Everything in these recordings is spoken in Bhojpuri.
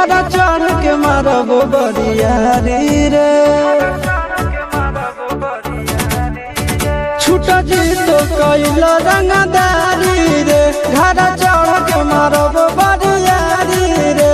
घर चढ़ के मारब बरियारी रे छूट जी तो कैल रंगदारी रे घर चढ़ के मारब बरियारी रे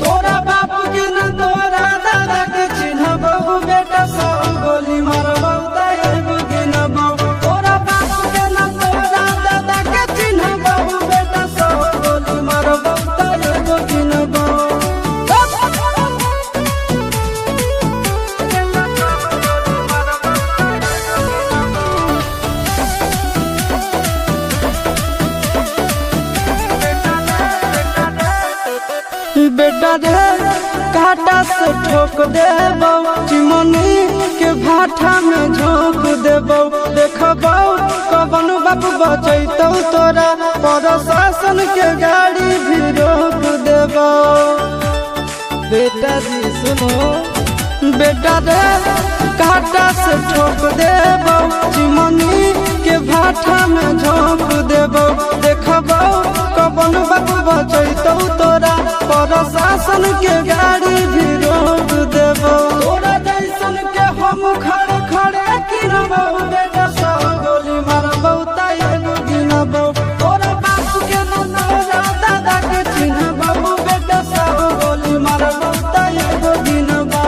तोरा बाप के न तोरा दादा के चिन्हबहु बेटा सब गोली मारबहु तैगो गिनबहु तोरा बाप के न तोरा दादा के चिन्हबहु बेटा सब गोली मारबहु तैगो गिनबहु बेटा रे काटा से ठोक देबौ चिमनी के भाठा में झोंक देबौ देखबौ कवन बाप बचैतौ तोरा प्रशासन के गाड़ी भी रोक देबौ बेटा जी सुनो बेटा रे काटा से ठोक देबौ चिमनी के भाठा में झोंक देबौ देखबौ कवन बाप बचैतौ तोरा प्रशासन के गाड़ी भी रोक देबौ तोरा जैसन के हम खड़े खड़े गिनबौ बेटा सब गोली मारबौ तैगो गिनबौ तोरा बाप के न तोरा दादा के चिन्हबौ बेटा सब गोली मारबौ तैगो गिनबौ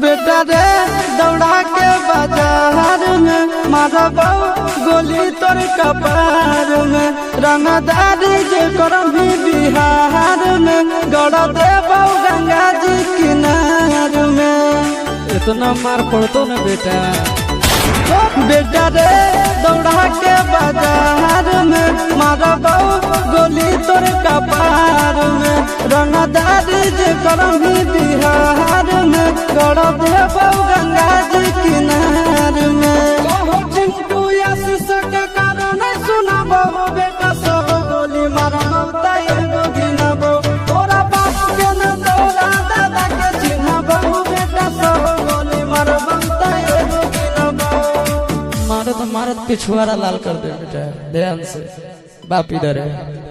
बेटा रे दौड़ा के बाजार में मारबौ गोली तोर कपार में रंगदारी जे करभी बिहार में गड़ देबौ गंगा जी किनार में इतना मार पड़तो न बेटा बेटा रे दौड़ा के बाजार में मारबौ गोली तोर कपार में रंगदारी जे करभी बिहार में गड़ देबौ गंगा जी किनार में चिंटू आशीष के कारण सुनबौ बेटा सब गोली मारबौ तैगो गिनबौ तोरा बाप के न तोरा दादा के चिन्हबौ बेटा सब गोली मारबौ तैगो गिनबौ मारत मारत पिछुआरा लाल कर दे बेटा ध्यान से बाप इधर है।